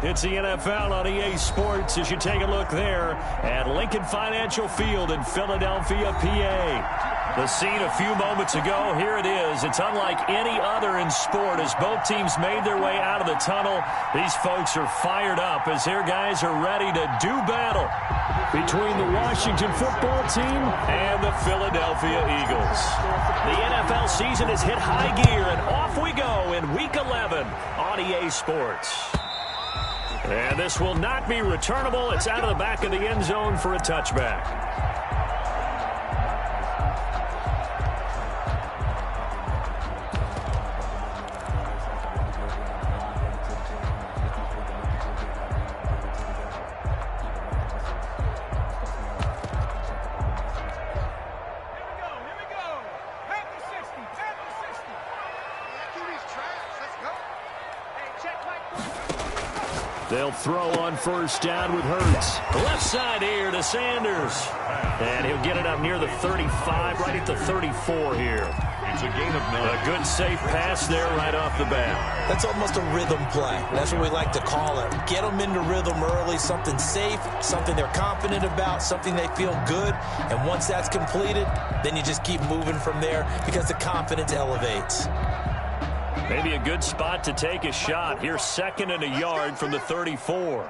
It's the NFL on EA Sports as you take a look there at Lincoln Financial Field in Philadelphia, PA. The scene a few moments ago, here it is. It's unlike any other in sport as both teams made their way out of the tunnel. These folks are fired up as their guys are ready to do battle between the Washington football team and the Philadelphia Eagles. The NFL season has hit high gear, and off we go in Week 11 on EA Sports. And this will not be returnable. It's out of the back of the end zone for a touchback. They'll throw on first down with Hurts. Left side here to Sanders. And he'll get it up near the 35, right at the 34 here. It's a gain of 9. A good safe pass there right off the bat. That's almost a rhythm play. That's what we like to call it. Get them into rhythm early, something safe, something they're confident about, something they feel good. And once that's completed, then you just keep moving from there because the confidence elevates. Maybe a good spot to take a shot. Here's 2nd and a yard from the 34.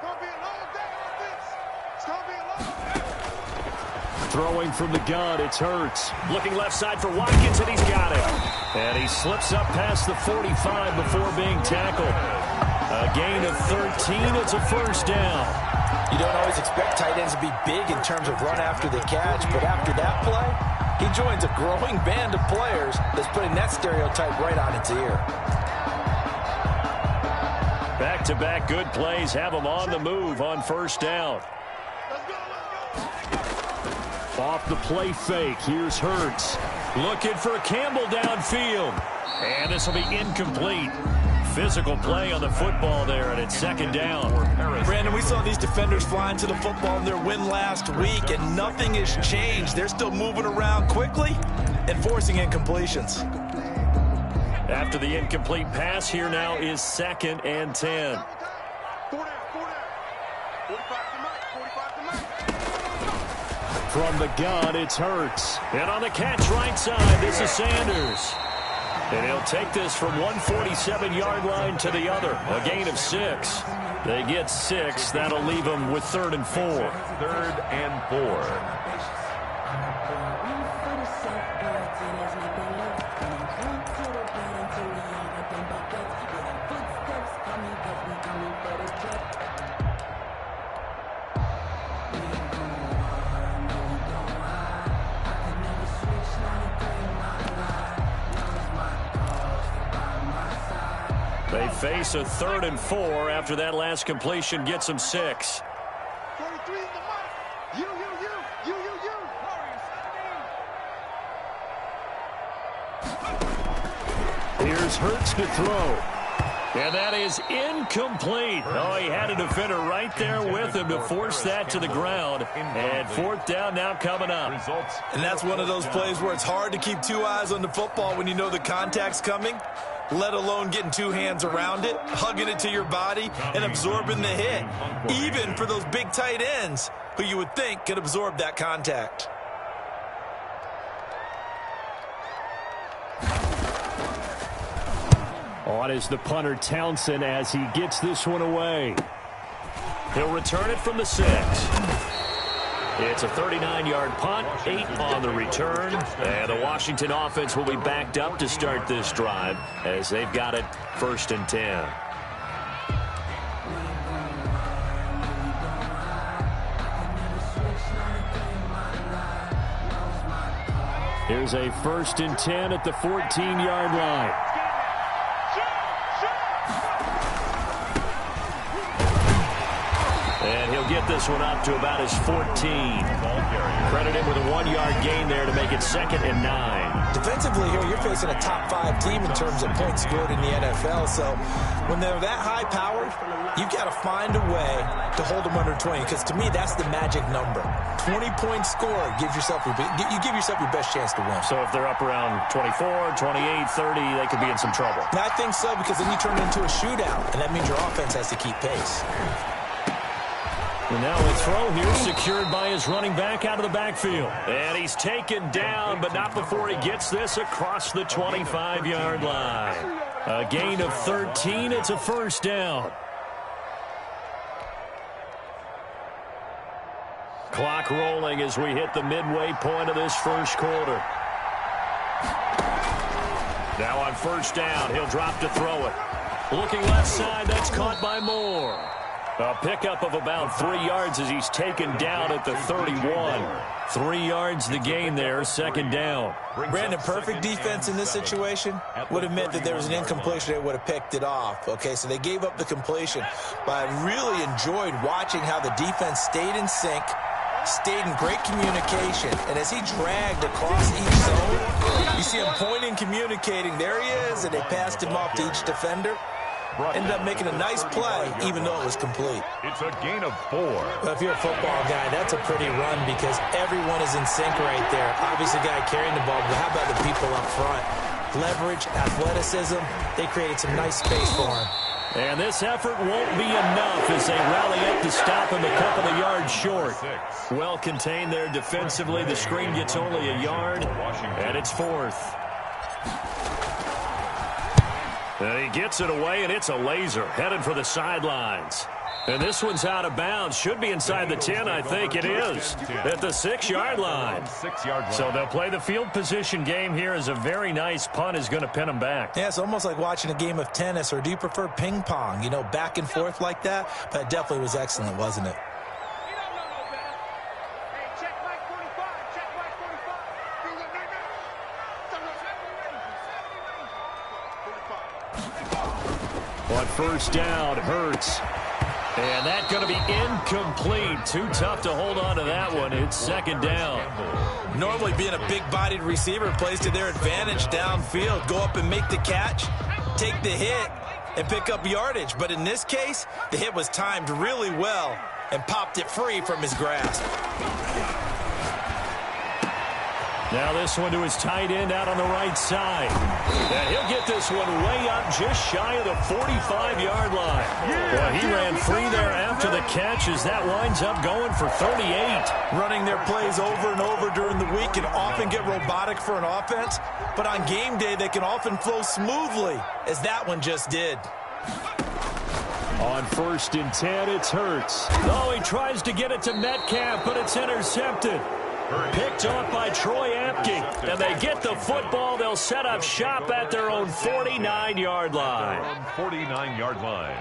Throwing from the gun, it's Hurts. Looking left side for Watkins, and he's got it. And he slips up past the 45 before being tackled. A gain of 13. It's a first down. You don't always expect tight ends to be big in terms of run after the catch, but after that play, he joins a growing band of players that's putting that stereotype right on its ear. Back-to-back good plays have him on the move on first down. Off the play fake, here's Hurts. Looking for Campbell downfield. And this will be incomplete. Physical play on the football there, and it's 2nd down. Brandon, we saw these defenders flying to the football in their win last week, and nothing has changed. They're still moving around quickly and forcing incompletions. After the incomplete pass, here now is 2nd and 10. From the gun, it's Hurts. And on the catch right side, this is Sanders. And he'll take this from 147-yard line to the other. A gain of 6. They get 6. That'll leave them with 3rd and 4. 3rd and 4. They face a 3rd and 4 after that last completion gets them 6. Here's Hurts to throw. And that is incomplete. Oh, he had a defender right there with him to force that to the ground. And 4th down now coming up. And that's one of those plays where it's hard to keep 2 eyes on the football when you know the contact's coming, let alone getting 2 hands around it, hugging it to your body, and absorbing the hit. Even for those big tight ends who you would think could absorb that contact. On is the punter Townsend as he gets this one away. He'll return it from the 6. It's a 39-yard punt, 8 on the return. And the Washington offense will be backed up to start this drive as they've got it 1st and 10. Here's a 1st and 10 at the 14-yard line. And he'll get this one up to about his 14. Credit him with a 1-yard gain there to make it 2nd and 9. Defensively here, you're facing a top-5 team in terms of points scored in the NFL. So when they're that high-powered, you've got to find a way to hold them under 20. Because to me, that's the magic number. 20 points scored gives yourself your best chance to win. So if they're up around 24, 28, 30, they could be in some trouble. I think so, because then you turn it into a shootout, and that means your offense has to keep pace. And now a throw here secured by his running back out of the backfield. And he's taken down, but not before he gets this across the 25-yard line. A gain of 13. It's a first down. Clock rolling as we hit the midway point of this first quarter. Now on first down, he'll drop to throw it. Looking left side, that's caught by Moore. A pickup of about 3 yards as he's taken down at the 31. 3 yards the gain there, 2nd down. Brandon, perfect defense in this situation would have meant that there was an incompletion that would have picked it off. Okay, so they gave up the completion. But I really enjoyed watching how the defense stayed in sync, stayed in great communication, and as he dragged across each zone, you see him pointing, communicating. There he is, and they passed him off to each defender. Ended up making a nice play, even though it was complete. It's a gain of 4. Well, if you're a football guy, that's a pretty run because everyone is in sync right there. Obviously, the guy carrying the ball, but how about the people up front? Leverage, athleticism, they created some nice space for him. And this effort won't be enough as they rally up to stop him a couple of yards short. Well contained there defensively. The screen gets only a yard, and it's 4th. And he gets it away, and it's a laser headed for the sidelines. And this one's out of bounds. Should be inside the 10, I think it is. At the 6-yard line. So they'll play the field position game here as a very nice punt is going to pin them back. Yeah, it's almost like watching a game of tennis, or do you prefer ping pong? You know, back and forth like that? But it definitely was excellent, wasn't it? On first down, Hurts. And that's going to be incomplete. Too tough to hold on to that one. It's 2nd down. Normally being a big-bodied receiver plays to their advantage downfield. Go up and make the catch, take the hit, and pick up yardage. But in this case, the hit was timed really well and popped it free from his grasp. Now this one to his tight end out on the right side. And he'll get this one way up just shy of the 45-yard line. Well, he ran free there after the catch as that winds up going for 38. Running their plays over and over during the week can often get robotic for an offense, but on game day they can often flow smoothly, as that one just did. On 1st and 10, it's Hurts. Oh, he tries to get it to Metcalf, but it's intercepted. Picked off by Troy Apke. And they get the football. They'll set up shop at their own 49-yard line. 49-yard line.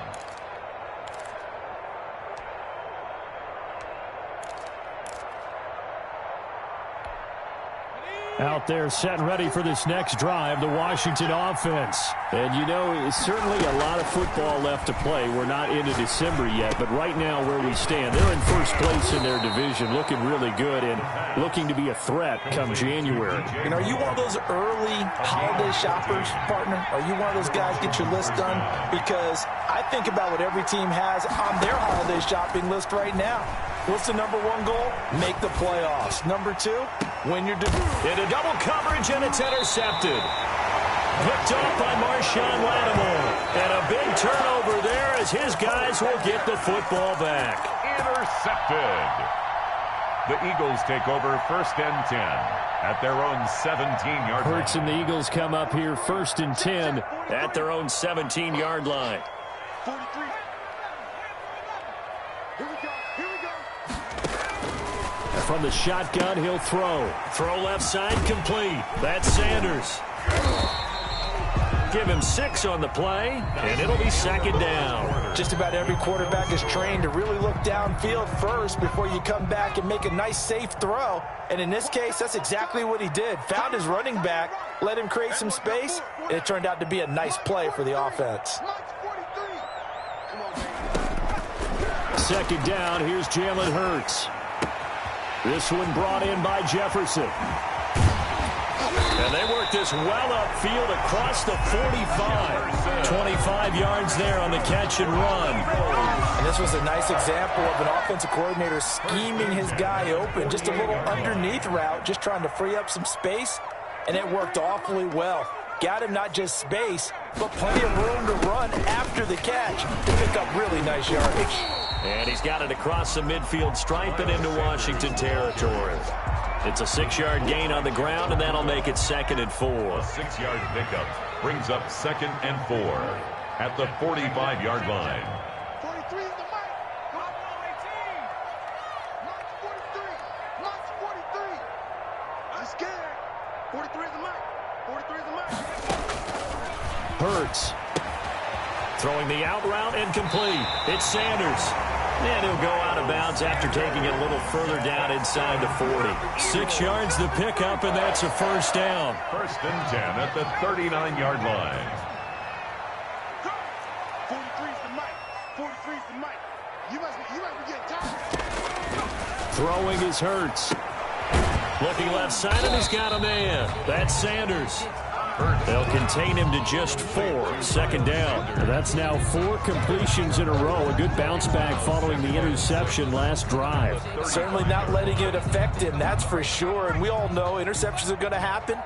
Out there set and ready for this next drive, the Washington offense. And, you know, it's certainly a lot of football left to play. We're not into December yet, but right now where we stand, they're in first place in their division, looking really good and looking to be a threat come January. And are you one of those early holiday shoppers, partner? Are you one of those guys get your list done? Because I think about what every team has on their holiday shopping list right now. What's the number 1 goal? Make the playoffs. Number 2, win your division. Into double coverage, and it's intercepted. Picked off by Marshawn Lattimore. And a big turnover there as his guys will get the football back. Intercepted. The Eagles take over 1st and 10 at their own 17-yard line. Hurts and the Eagles come up here 1st and 10 at their own 17-yard line. 43. Here we go. From the shotgun, he'll throw. Throw left side, complete. That's Sanders. Give him 6 on the play, and it'll be 2nd down. Just about every quarterback is trained to really look downfield first before you come back and make a nice, safe throw. And in this case, that's exactly what he did. Found his running back, let him create some space, and it turned out to be a nice play for the offense. second down. Here's Jalen Hurts. This one brought in by Jefferson. And they work this well upfield across the 45. 25 yards there on the catch and run. And this was a nice example of an offensive coordinator scheming his guy open. Just a little underneath route, just trying to free up some space, and it worked awfully well. Got him not just space, but plenty of room to run after the catch to pick up really nice yardage. And he's got it across the midfield stripe and into Washington territory. It's a 6-yard gain on the ground, and that'll make it 2nd and 4. A 6-yard pickup brings up 2nd and 4 at the 45-yard line. 43 is the mic. Come on, 18. March 43. March 43. I'm scared. 43 is the mic. 43 is the mic. Hurts. Throwing the out route incomplete. It's Sanders. And he'll go out of bounds after taking it a little further down inside the 40. 6 yards the pickup, and that's a first down. 1st and 10 at the 39-yard line. 43 is the mic. 43 is the mic. You must be getting tired. Throwing is Hurts. Looking left side, and he's got a man. That's Sanders. They'll contain him to just 4. 2nd down. That's now 4 completions in a row. A good bounce back following the interception last drive. Certainly not letting it affect him, that's for sure. And we all know interceptions are going to happen.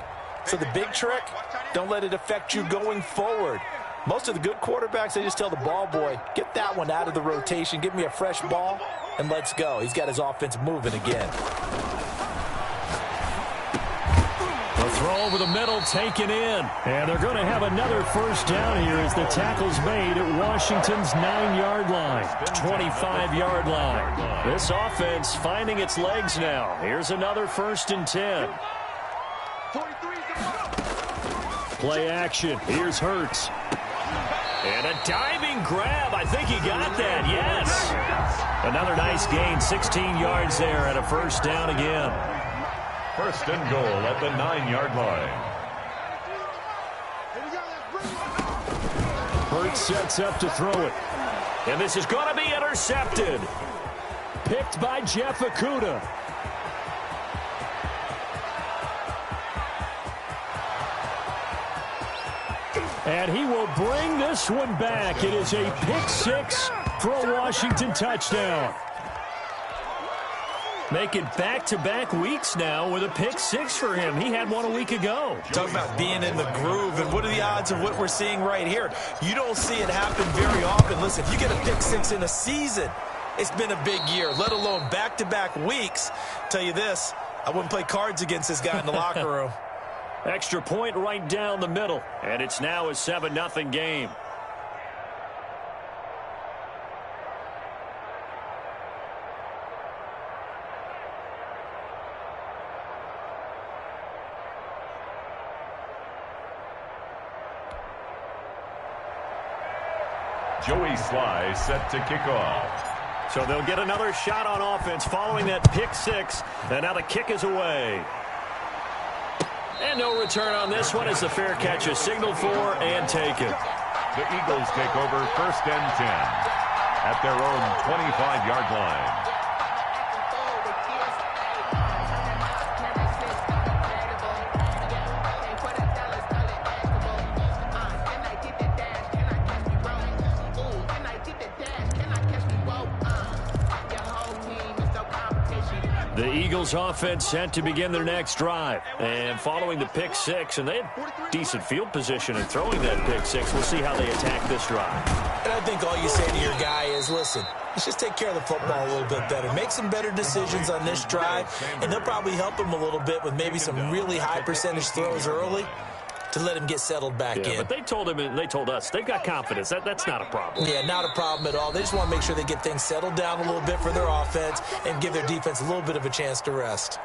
So the big trick, don't let it affect you going forward. Most of the good quarterbacks, they just tell the ball boy, get that one out of the rotation, give me a fresh ball, and let's go. He's got his offense moving again. The throw over the middle taken in. And they're going to have another first down here as the tackle's made at Washington's 9-yard line. 25-yard line. This offense finding its legs now. Here's another 1st and 10. 43 is the mic. Play action. Here's Hurts. And a diving grab. I think he got that. Yes. Another nice gain. 16 yards there and a first down again. 1st and goal at the 9-yard line. Hurts sets up to throw it. And this is going to be intercepted. Picked by Jeff Okudah. And he will bring this one back. It is a pick 6 for a Washington touchdown. Make it back-to-back weeks now with a pick 6 for him. He had one a week ago. Talk about being in the groove, and what are the odds of what we're seeing right here? You don't see it happen very often. Listen, if you get a pick 6 in a season, it's been a big year, let alone back-to-back weeks. Tell you this, I wouldn't play cards against this guy in the locker room. Extra point right down the middle, and it's now a 7-0 game. Joey Sly set to kick off. So they'll get another shot on offense following that pick 6. And now the kick is away. And no return on this one as the fair catch is signaled for and taken. The Eagles take over 1st and 10 at their own 25-yard line. The Eagles offense set to begin their next drive. And following the pick 6, and they had decent field position in throwing that pick 6. We'll see how they attack this drive. And I think all you say to your guy is, listen, let's just take care of the football a little bit better. Make some better decisions on this drive, and they'll probably help him a little bit with maybe some really high percentage throws early to let him get settled back in. But they told him, and they told us, they've got confidence. That's not a problem. Yeah, not a problem at all. They just want to make sure they get things settled down a little bit for their offense and give their defense a little bit of a chance to rest.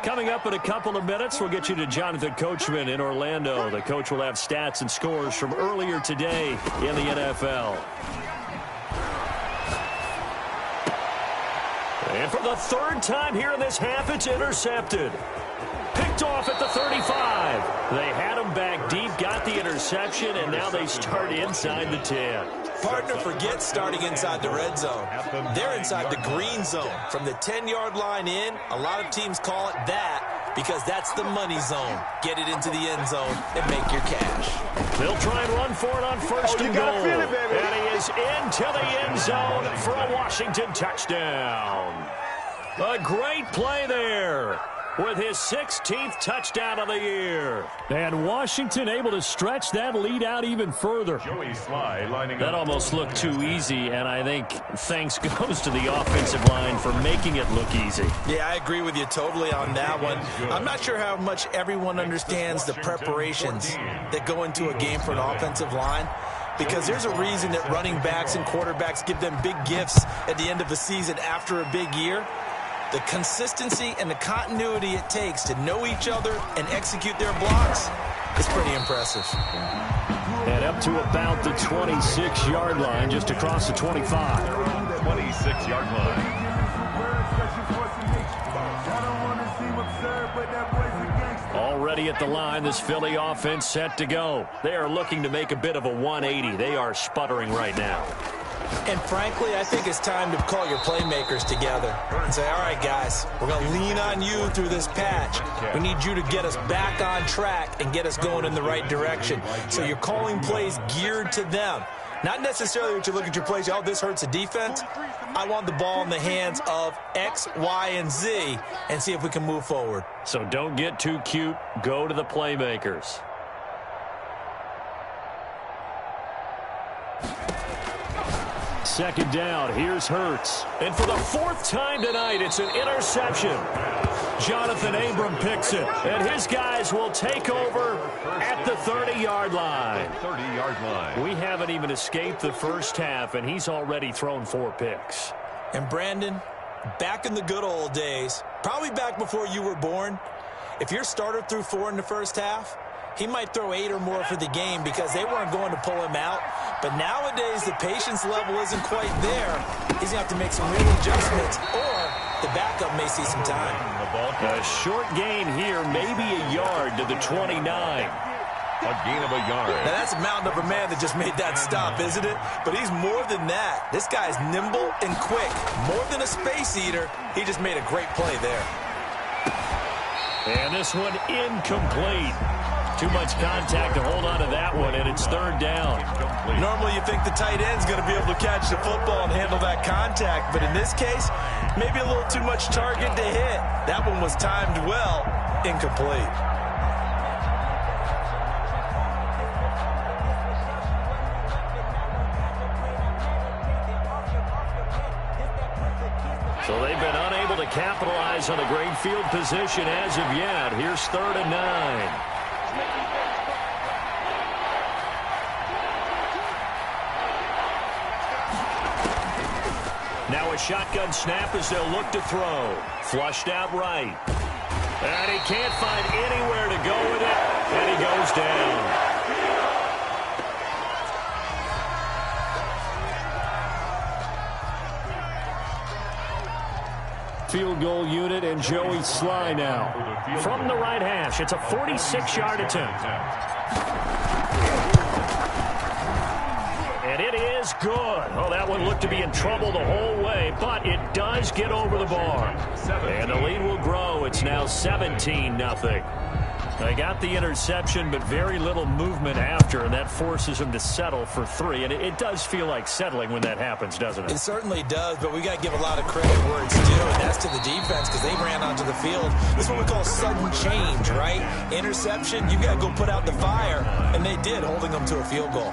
Coming up in a couple of minutes, we'll get you to Jonathan Coachman in Orlando. The coach will have stats and scores from earlier today in the NFL. And for the 3rd time here in this half, it's intercepted. Picked off at the 35. They had him back deep, got the interception, and now they start inside the 10. partner forgets starting inside the red zone. They're inside the green zone. From the 10-yard line in, a lot of teams call it that because that's the money zone. Get it into the end zone and make your cash. They'll try and run for it on first and goal. And he is into the end zone for a Washington touchdown. A great play there with his 16th touchdown of the year. And Washington able to stretch that lead out even further. Joey Sly lining That up. almost looked too easy, and I think thanks goes to the offensive line for making it look easy. Yeah, I agree with you totally on that one. I'm not sure how much everyone understands the preparations that go into a game for an offensive line, because there's a reason that running backs and quarterbacks give them big gifts at the end of the season after a big year. The consistency and the continuity it takes to know each other and execute their blocks is pretty impressive. And up to about the 26-yard line, just across the 25. 26-yard line. Already at the line, this Philly offense set to go. They are looking to make a bit of a 180. They are sputtering right now. And frankly, I think it's time to call your playmakers together and say, all right, guys, we're going to lean on you through this patch. We need you to get us back on track and get us going in the right direction. So you're calling plays geared to them. Not necessarily that you look at your plays, oh, this hurts the defense. I want the ball in the hands of X, Y, and Z and see if we can move forward. So don't get too cute. Go to the playmakers. Second down, here's Hurts. And for the fourth time tonight, it's an interception. Jonathan Abram picks it, and his guys will take over at the 30-yard line. 30-yard line. We haven't even escaped the first half, and he's already thrown 4 picks. And Brandon, back in the good old days, probably back before you were born, if your starter threw 4 in the first half, he might throw 8 or more for the game because they weren't going to pull him out. But nowadays, the patience level isn't quite there. He's going to have to make some real adjustments, or the backup may see some time. A short gain here, maybe a yard to the 29. A gain of a yard. Now, that's a mountain of a man that just made that stop, isn't it? But he's more than that. This guy's nimble and quick. More than a space eater, he just made a great play there. And this one incomplete. Too much contact to hold on to that one, and it's third down. Normally you think the tight end's going to be able to catch the football and handle that contact, but in this case, maybe a little too much target to hit. That one was timed well, incomplete. So they've been unable to capitalize on a great field position as of yet. Here's 3rd and 9. Now a shotgun snap as they'll look to throw. Flushed out right. And he can't find anywhere to go with it. And he goes down. Field goal unit and Joey Sly now. From the right hash, it's a 46-yard attempt. And it is good. Oh, that one looked to be in trouble the whole way, but it does get over the bar. And the lead will grow. It's now 17-0. They got the interception, but very little movement after, and that forces them to settle for 3. And it does feel like settling when that happens, doesn't it? It certainly does, but we got to give a lot of credit where it's due, and that's to the defense because they ran onto the field. This is what we call sudden change, right? Interception, you got to go put out the fire, and they did, holding them to a field goal.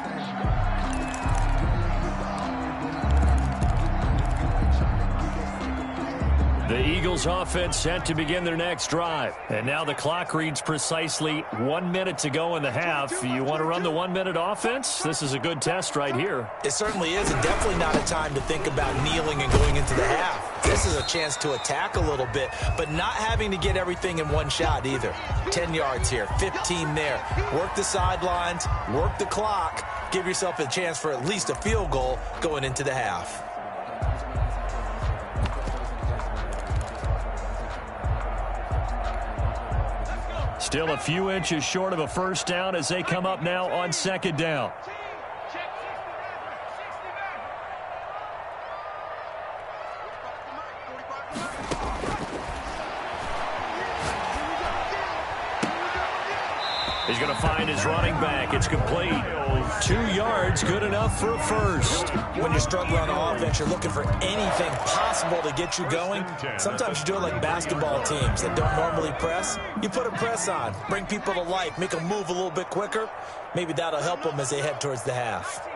The Eagles offense set to begin their next drive. And now the clock reads precisely 1 minute to go in the half. You want to run the 1 minute offense? This is a good test right here. It certainly is, and definitely not a time to think about kneeling and going into the half. This is a chance to attack a little bit, but not having to get everything in one shot either. 10 yards here, 15 there. Work the sidelines, work the clock, give yourself a chance for at least a field goal going into the half. Still a few inches short of a first down as they come up now on 2nd down. He's going to find his running back. It's complete. 2 yards, good enough for a first. When you're struggling on offense, you're looking for anything possible to get you going. Sometimes you do it like basketball teams that don't normally press. You put a press on, bring people to life, make them move a little bit quicker. Maybe that'll help them as they head towards the half.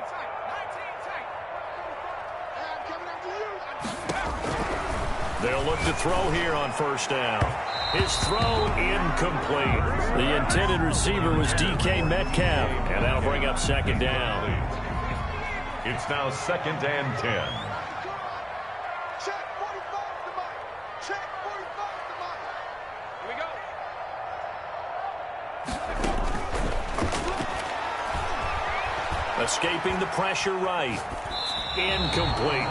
They'll look to throw here on first down. His throw incomplete. The intended receiver was DK Metcalf, and that'll bring up second down. It's now 2nd and 10. Check 45 to Mike. Check 45 to Mike. Here we go. Escaping the pressure right. Incomplete.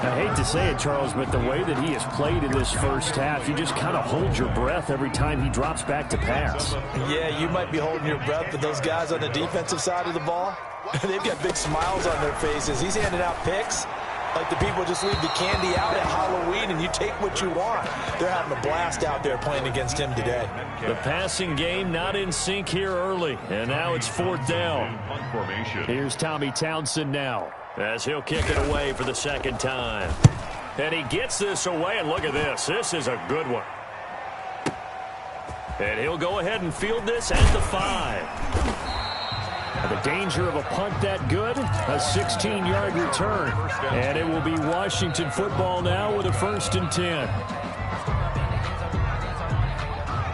I hate to say it, Charles, but the way that he has played in this first half, you just kind of hold your breath every time he drops back to pass. Yeah, you might be holding your breath, but those guys on the defensive side of the ball, they've got big smiles on their faces. He's handing out picks like the people just leave the candy out at Halloween and you take what you want. They're having a blast out there playing against him today. The passing game not in sync here early, and now it's 4th down. Here's Tommy Townsend now, as he'll kick it away for the second time. And he gets this away, and look at this. This is a good one. And he'll go ahead and field this at the 5. The danger of a punt that good, a 16-yard return. And it will be Washington football now with a 1st and 10.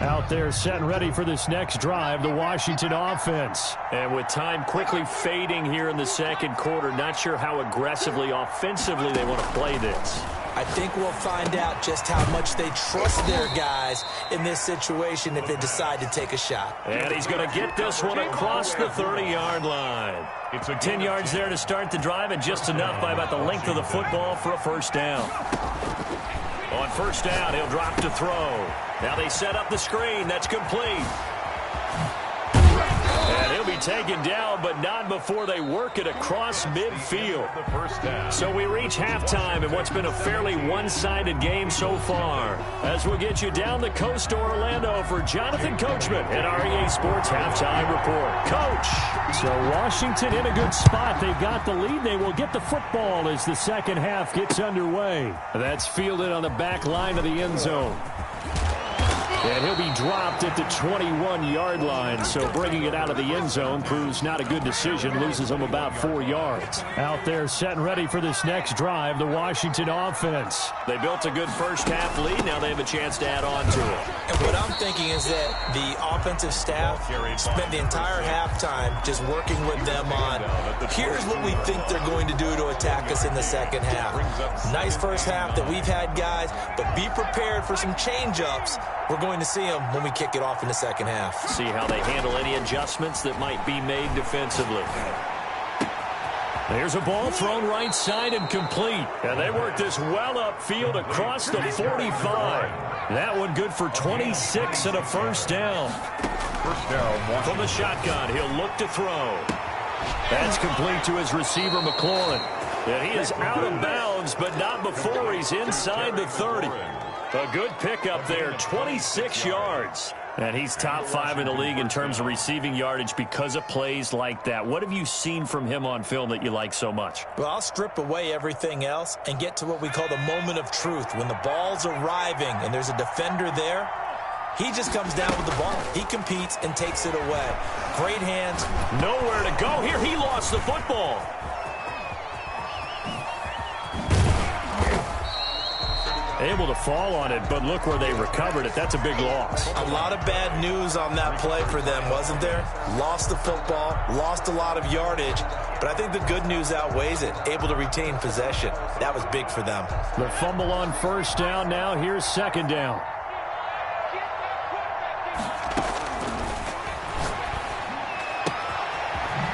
Out there set and ready for this next drive, the Washington offense. And with time quickly fading here in the second quarter, not sure how aggressively offensively they want to play this. I think we'll find out just how much they trust their guys in this situation if they decide to take a shot. And he's going to get this one across the 30-yard line. It's 10 yards there to start the drive, and just enough by about the length of the football for a first down. On first down, he'll drop to throw. Now they set up the screen. That's complete. And he'll be taken down, but not before they work it across midfield. So we reach halftime in what's been a fairly one-sided game so far. As we'll get you down the coast to Orlando for Jonathan Coachman at REA Sports Halftime Report. Coach! So Washington in a good spot. They've got the lead. They will get the football as the second half gets underway. That's fielded on the back line of the end zone. And he'll be dropped at the 21-yard line, so bringing it out of the end zone proves not a good decision, loses them about 4 yards. Out there set and ready for this next drive, the Washington offense. They built a good first half lead. Now they have a chance to add on to it. And what I'm thinking is that the offensive staff spent the entire halftime just working with them on, here's what we think they're going to do to attack us in the second half. Nice first half that we've had, guys, but be prepared for some change-ups. We're going to see them when we kick it off in the second half. See how they handle any adjustments that might be made defensively. There's a ball thrown right side and complete. And they work this well upfield across the 45. That one good for 26 and a first down. First down. From the shotgun, he'll look to throw. That's complete to his receiver, McLaurin. And he is out of bounds, but not before he's inside the 30. A good pickup there, 26 yards. And he's top 5 in the league in terms of receiving yardage because of plays like that. What have you seen from him on film that you like so much? Well, I'll strip away everything else and get to what we call the moment of truth. When the ball's arriving and there's a defender there, he just comes down with the ball. He competes and takes it away. Great hands. Nowhere to go. Here he lost the football. Able to fall on it, but look where they recovered it. That's a big loss. A lot of bad news on that play for them, wasn't there? Lost the football, lost a lot of yardage, but I think the good news outweighs it. Able to retain possession. That was big for them. The fumble on first down. Now here's second down.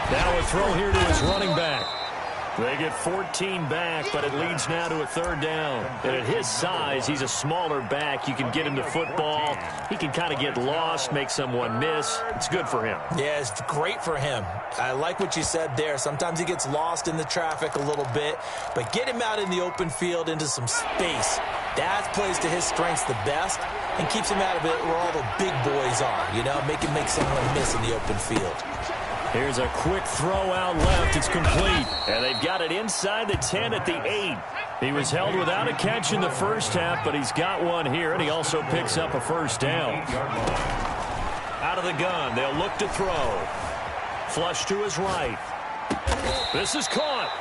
Now a throw here to his running back. They get 14 back, but it leads now to a third down. And at his size, he's a smaller back. You can get him to football. He can kind of get lost, make someone miss. It's good for him. Yeah, it's great for him. I like what you said there. Sometimes he gets lost in the traffic a little bit, but get him out in the open field into some space. That plays to his strengths the best and keeps him out of it where all the big boys are, you know, make him make someone miss in the open field. Here's a quick throw out left. It's complete. And they've got it inside the 10 at the 8. He was held without a catch in the first half, but he's got one here, and he also picks up a first down. Out of the gun, they'll look to throw. Flush to his right. This is caught.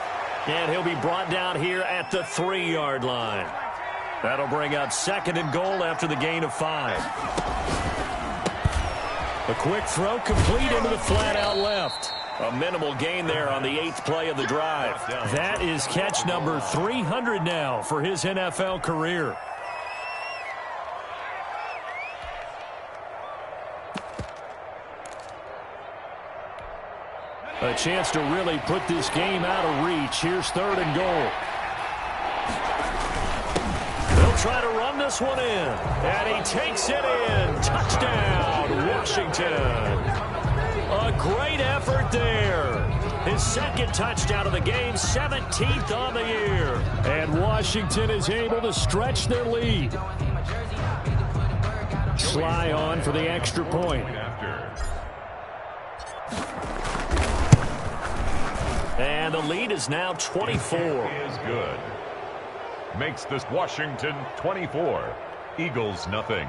And he'll be brought down here at the 3-yard line. That'll bring up 2nd and goal after the gain of 5. A quick throw complete into the flat out left. A minimal gain there on the 8th play of the drive. That is catch number 300 now for his NFL career. A chance to really put this game out of reach. Here's 3rd and goal. They'll try to run this one in. And he takes it in. Touchdown, Washington. A great effort there. His 2nd touchdown of the game, 17th on the year. And Washington is able to stretch their lead. Sly on for the extra point. And the lead is now 24. Is good. Makes this Washington 24. Eagles nothing.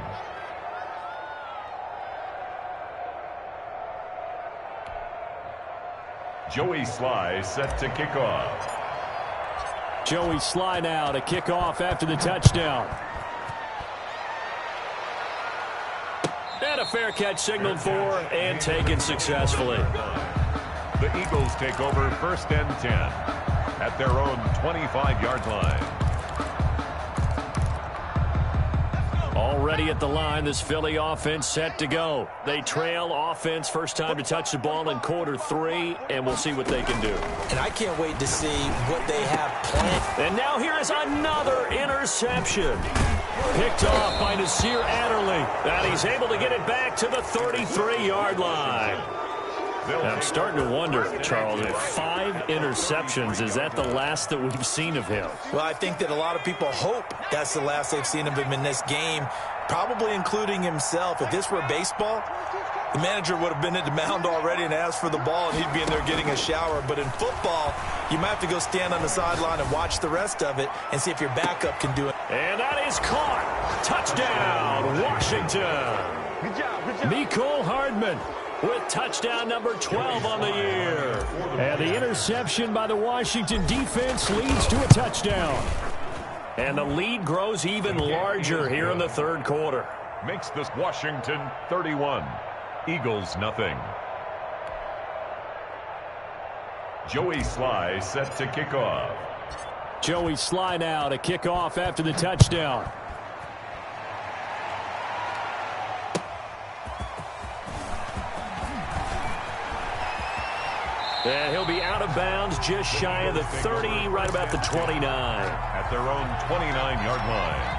Joey Sly set to kick off. Joey Sly now to kick off after the touchdown. And a fair catch signaled for and taken successfully. The Eagles take over 1st and 10 at their own 25-yard line. Already at the line, this Philly offense set to go. They trail offense, first time to touch the ball in quarter 3, and we'll see what they can do. And I can't wait to see what they have planned. And now here is another interception. Picked off by Nasir Adderley. And he's able to get it back to the 33-yard line. I'm starting to wonder, Charles, if 5 interceptions, is that the last that we've seen of him? Well, I think that a lot of people hope that's the last they've seen of him in this game, probably including himself. If this were baseball, the manager would have been at the mound already and asked for the ball, and he'd be in there getting a shower. But in football, you might have to go stand on the sideline and watch the rest of it and see if your backup can do it. And that is caught. Touchdown, Washington. Good job. Mecole Hardman with touchdown number 12 on the year. And the interception by the Washington defense leads to a touchdown. And the lead grows even larger here in the 3rd quarter. Makes this Washington 31. Eagles nothing. Joey Sly set to kick off. Joey Sly now to kick off after the touchdown. And he'll be out of bounds just shy of the 30, right about the 29. At their own 29-yard line.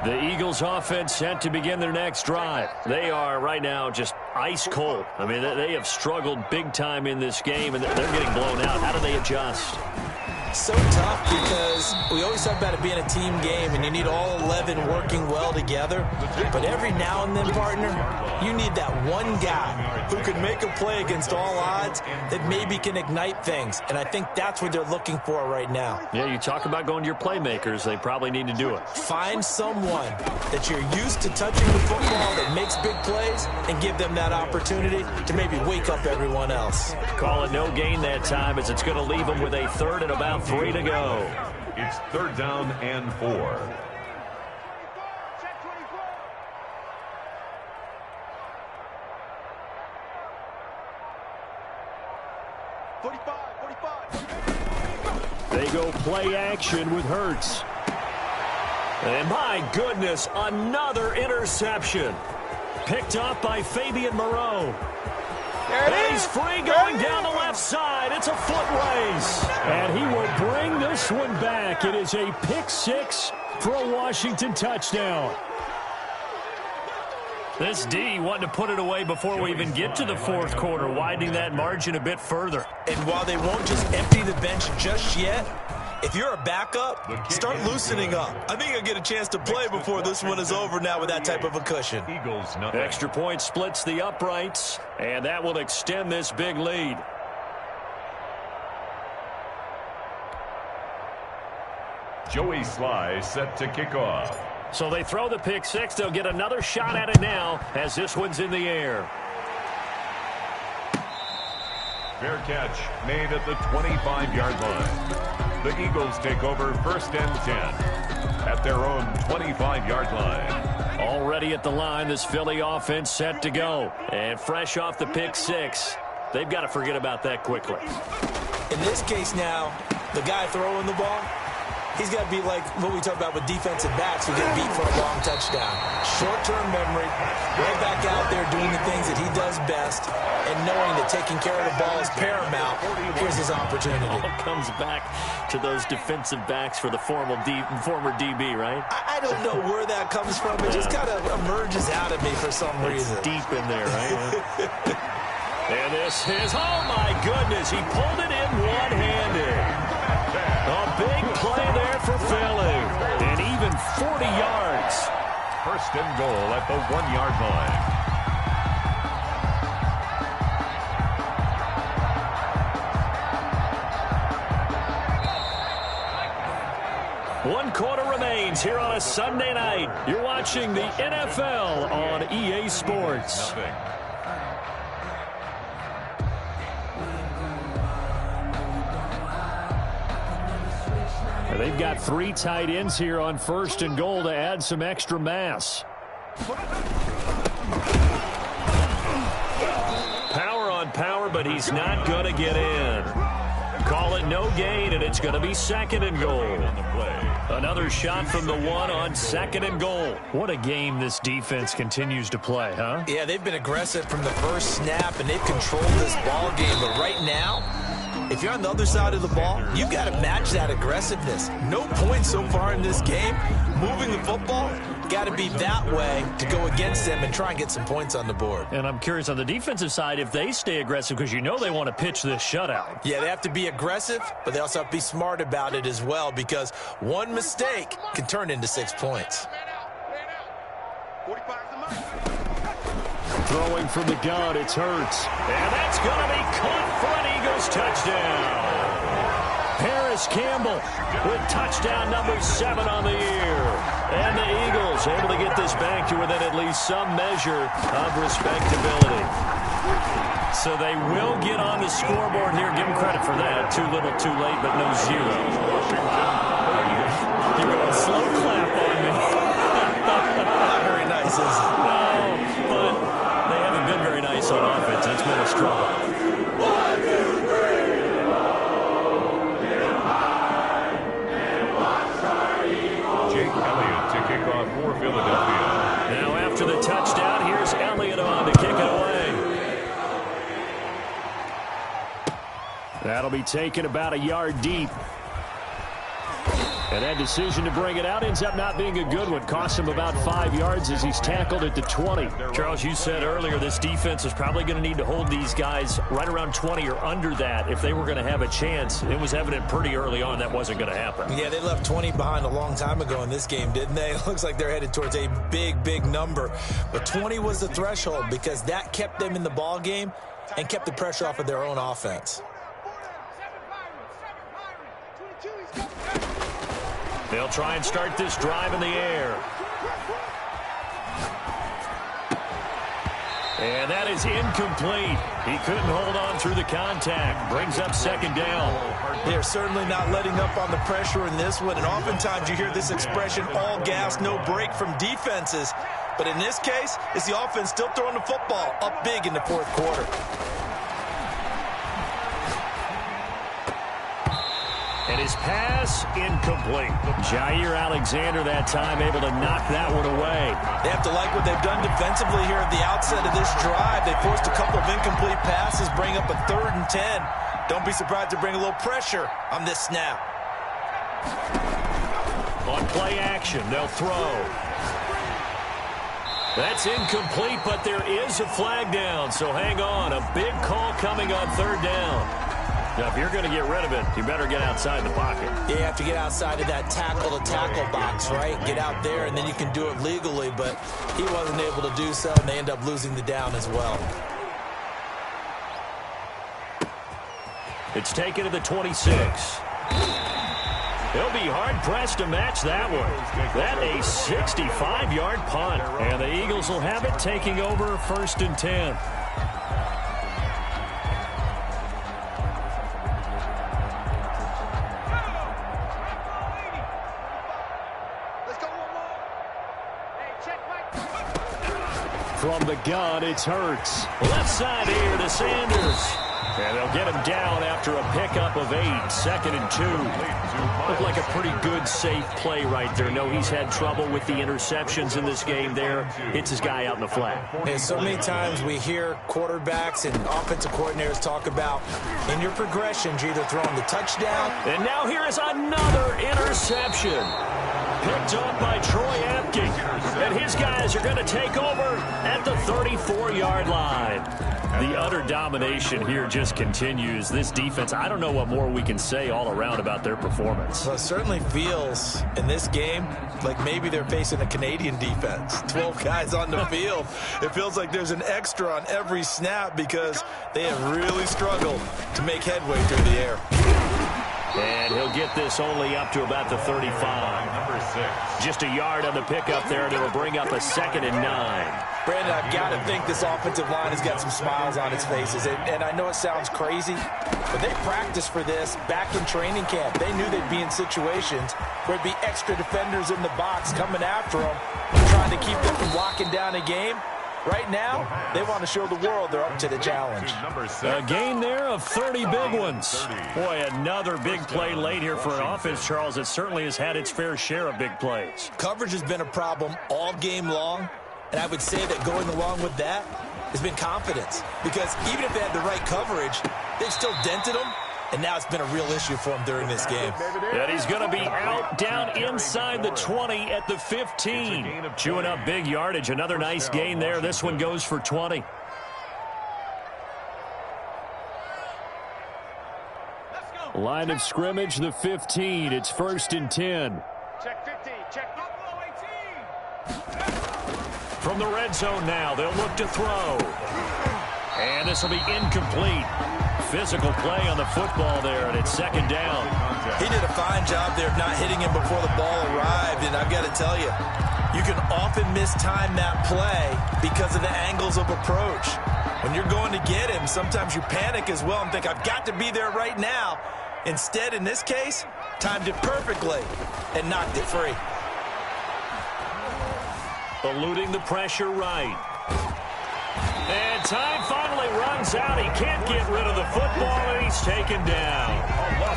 The Eagles offense set to begin their next drive. They are right now just ice cold. I mean, they have struggled big time in this game, and they're getting blown out. How do they adjust? So tough because we always talk about it being a team game and you need all 11 working well together. But every now and then, partner, you need that one guy who can make a play against all odds that maybe can ignite things. And I think that's what they're looking for right now. Yeah, you talk about going to your playmakers. They probably need to do it. Find someone that you're used to touching the football that makes big plays and give them that opportunity to maybe wake up everyone else. Call it no gain that time as it's going to leave them with a 3rd and about 3 to go. It's 3rd down and 4. They go play action with Hurts. And my goodness, another interception. Picked off by Fabian Moreau. There He's free going down the left side. It's a foot race. And he will bring this one back. It is a pick six for a Washington touchdown. This D wanting to put it away before we even get to the fourth quarter, widening that margin a bit further. And while they won't just empty the bench just yet, if you're a backup, start loosening up. I think you'll get a chance to play before this one is over now with that type of a cushion. Eagles nothing. Extra point splits the uprights, and that will extend this big lead. Joey Sly set to kick off. So they throw the pick six. They'll get another shot at it now as this one's in the air. Fair catch made at the 25-yard line. The Eagles take over 1st and 10 at their own 25-yard line. Already at the line, this Philly offense set to go. And fresh off the pick six, they've got to forget about that quickly. In this case now, the guy throwing the ball, he's got to be like what we talk about with defensive backs who get beat for a long touchdown. Short-term memory, right back out there doing the things that he does best, and knowing that taking care of the ball is paramount. Here's his opportunity. All comes back to those defensive backs for the former DB, right? I don't know where that comes from. It just kind of emerges out of me for some reason. It's deep in there, right? And this is, oh my goodness, he pulled it in one-handed. A big play there for Philly. And even 40 yards. 1st and goal at the 1-yard line. One quarter remains here on a Sunday night. You're watching the NFL on EA Sports. Nothing. They've got 3 tight ends here on 1st and goal to add some extra mass. Power on power, but he's not going to get in. Call it no gain, and it's going to be 2nd and goal. On the play. Another shot from the one on 2nd and goal. What a game this defense continues to play, huh? Yeah, they've been aggressive from the first snap, and they've controlled this ball game. But right now, if you're on the other side of the ball, you've got to match that aggressiveness. No points so far in this game. Moving the football, got to be that way to go against them and try and get some points on the board. And I'm curious on the defensive side if they stay aggressive, because you know they want to pitch this shutout. Yeah, they have to be aggressive, but they also have to be smart about it as well, because one mistake can turn into 6 points. Throwing from the gun, it's Hurts. And that's going to be caught for an Eagles touchdown. Harris Campbell with touchdown number 7 on the year. And the Eagles able to get this back to within at least some measure of respectability. So they will get on the scoreboard here. Give them credit for that. Too little, too late, but no zero. You're going slow clap on me. Not very nice, is it? No, but they haven't been very nice on offense. It's been a struggle. Jake Elliott to kick off for Philadelphia. Now after the touchdown, here's Elliott on to kick it away. That'll be taken about a yard deep. And that decision to bring it out ends up not being a good one. Costs him about 5 yards as he's tackled at the 20. Charles, you said earlier this defense is probably going to need to hold these guys right around 20 or under that if they were going to have a chance. It was evident pretty early on that wasn't going to happen. Yeah, they left 20 behind a long time ago in this game, didn't they? It looks like they're headed towards a big, big number. But 20 was the threshold because that kept them in the ball game and kept the pressure off of their own offense. They'll try and start this drive in the air. And that is incomplete. He couldn't hold on through the contact. Brings up 2nd down. They're certainly not letting up on the pressure in this one. And oftentimes you hear this expression, all gas, no break from defenses. But in this case, it's the offense still throwing the football up big in the 4th quarter. And his pass incomplete. Jair Alexander that time able to knock that one away. They have to like what they've done defensively here at the outset of this drive. They forced a couple of incomplete passes, bring up a 3rd and 10. Don't be surprised to bring a little pressure on this snap. On play action, they'll throw. That's incomplete, but there is a flag down, so hang on. A big call coming on 3rd down. Now, if you're going to get rid of it, you better get outside the pocket. You have to get outside of that tackle-to-tackle box, right? Get out there, and then you can do it legally, but he wasn't able to do so, and they end up losing the down as well. It's taken to the 26. He'll be hard-pressed to match that one. That a 65-yard punt. And the Eagles will have it taking over 1st and 10. From the gun, it's Hurts. Left side here to Sanders. And they'll get him down after a pickup of 8, 2nd and 2. Looked like a pretty good, safe play right there. No, he's had trouble with the interceptions in this game there. Hits his guy out in the flat. And so many times we hear quarterbacks and offensive coordinators talk about in your progressions, you're either throwing the touchdown. And now here is another interception. Picked up by Troy Apke. And his guys are going to take over at the 34-yard line. The utter domination here just continues. This defense, I don't know what more we can say all around about their performance. Well, it certainly feels in this game like maybe they're facing a Canadian defense. 12 guys on the field. It feels like there's an extra on every snap because they have really struggled to make headway through the air. And he'll get this only up to about the 35. Number 6. Just a yard on the pickup there, and it'll bring up a 2nd and 9. Brandon, I've got to think this offensive line has got some smiles on its faces. And I know it sounds crazy, but they practiced for this back in training camp. They knew they'd be in situations where there'd be extra defenders in the box coming after them, trying to keep them from locking down a game. Right now, they want to show the world they're up to the challenge. A gain there of 30 big ones. Boy, another big play late here for an offense, Charles. It certainly has had its fair share of big plays. Coverage has been a problem all game long, and I would say that going along with that has been confidence. Because even if they had the right coverage, they've still dented them, and now it's been a real issue for him during this game. And he's going to be out down inside the 20 at the 15. Chewing up big yardage. Another nice gain there. This one goes for 20. Line of scrimmage, the 15. It's 1st and 10. Check 15. Check Buffalo 18. From the red zone now, they'll look to throw. And this will be incomplete. Physical play on the football there, and it's 2nd down. He did a fine job there of not hitting him before the ball arrived, and I've got to tell you, you can often mistime that play because of the angles of approach. When you're going to get him, sometimes you panic as well and think, I've got to be there right now. Instead, in this case, timed it perfectly and knocked it free. Eluding the pressure right. And time finally runs out. He can't get rid of the football, and he's taken down.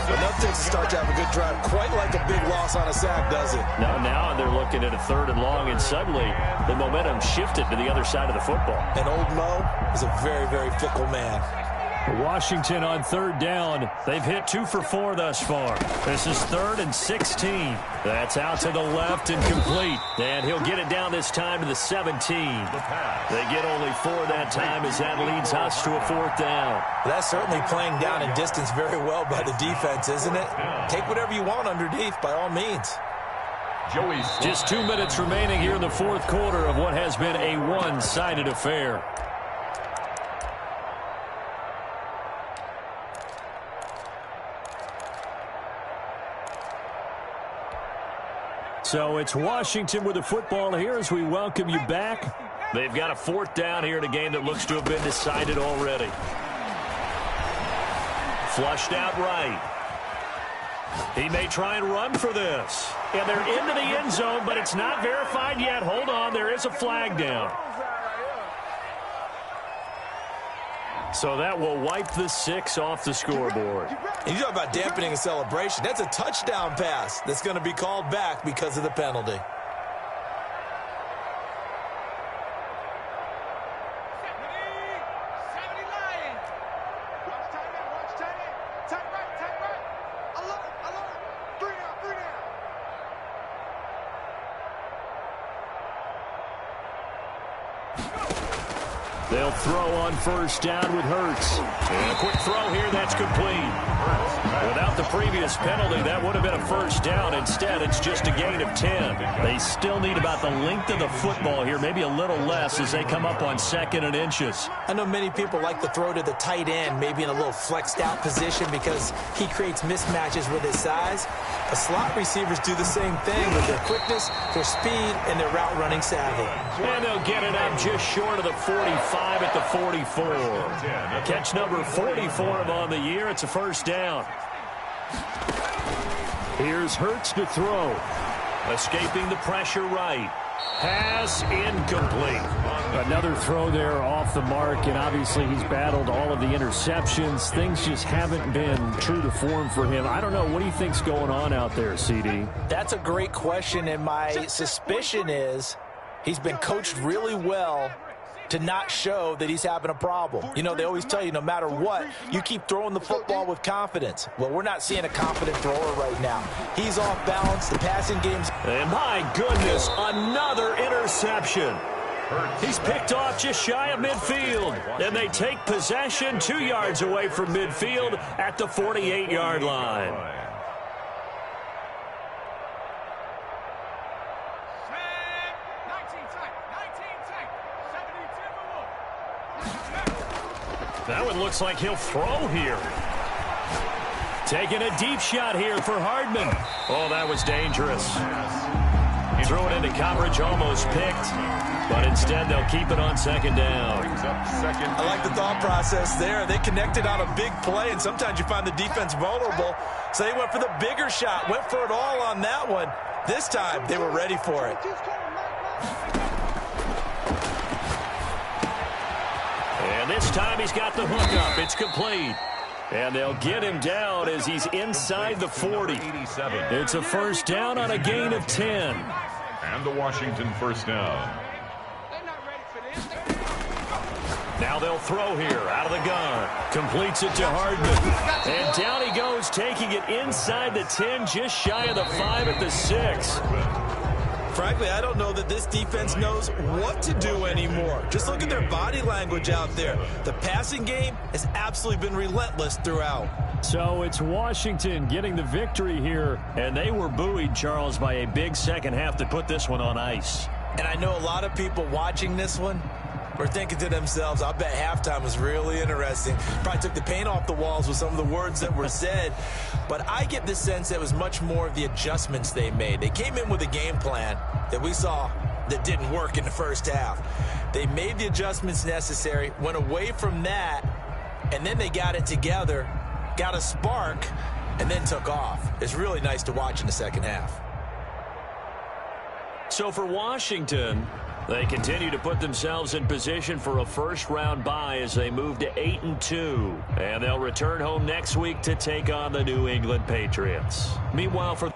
Enough takes to start to have a good drive. Quite like a big loss on a sack, does it? Now they're looking at a 3rd and long, and suddenly the momentum shifted to the other side of the football. And old Mo is a very, very fickle man. Washington on 3rd down. They've hit 2 for 4 thus far. This is 3rd and 16. That's out to the left and complete. And he'll get it down this time to the 17. They get only 4 that time as that leads us to a 4th down. That's certainly playing down in distance very well by the defense, isn't it? Take whatever you want underneath by all means. Just 2 minutes remaining here in the 4th quarter of what has been a one-sided affair. So it's Washington with the football here as we welcome you back. They've got a 4th down here in a game that looks to have been decided already. Flushed out right. He may try and run for this. And they're into the end zone, but it's not verified yet. Hold on, there is a flag down. So that will wipe the 6 off the scoreboard. And you talk about dampening a celebration. That's a touchdown pass that's going to be called back because of the penalty. They'll throw on first down with Hurts. And a quick throw here, that's complete. Without the previous penalty, that would have been a first down. Instead, it's just a gain of 10. They still need about the length of the football here, maybe a little less as they come up on 2nd and inches. I know many people like to throw to the tight end, maybe in a little flexed out position because he creates mismatches with his size. But slot receivers do the same thing with their quickness, their speed, and their route running savvy. And they'll get it up just short of the 45 at the 44. Catch number 44 on the year. It's a first down. Here's Hurts to throw. Escaping the pressure right. Pass incomplete. Another throw there off the mark, and obviously he's battled all of the interceptions. Things just haven't been true to form for him. I don't know. What do you think's going on out there, CD? That's a great question, and my suspicion is he's been coached really well to not show that he's having a problem. You know, they always tell you no matter what, you keep throwing the football with confidence. Well, we're not seeing a confident thrower right now. He's off balance. The passing game's... And my goodness, another interception. He's picked off just shy of midfield. And they take possession 2 yards away from midfield at the 48-yard line. That one looks like he'll throw here. Taking a deep shot here for Hardman. Oh, that was dangerous. Threw it into coverage, almost picked. But instead, they'll keep it on 2nd down. I like the thought process there. They connected on a big play, and sometimes you find the defense vulnerable. So they went for the bigger shot, went for it all on that one. This time, they were ready for it. And this time he's got the hook up. It's complete. And they'll get him down as he's inside the 40. It's a first down on a gain of 10. And the Washington first down. Now they'll throw here out of the gun. Completes it to Hardman. And down he goes, taking it inside the 10, just shy of the 5 at the 6. Frankly, I don't know that this defense knows what to do anymore. Just look at their body language out there. The passing game has absolutely been relentless throughout. So it's Washington getting the victory here, and they were buoyed, Charles, by a big second half to put this one on ice. And I know a lot of people watching this one were thinking to themselves, I bet halftime was really interesting. Probably took the paint off the walls with some of the words that were said. But I get the sense that it was much more of the adjustments they made. They came in with a game plan that we saw that didn't work in the first half. They made the adjustments necessary, went away from that, and then they got it together, got a spark, and then took off. It's really nice to watch in the second half. So for Washington, they continue to put themselves in position for a first-round bye as they move to 8-2. And they'll return home next week to take on the New England Patriots. Meanwhile, for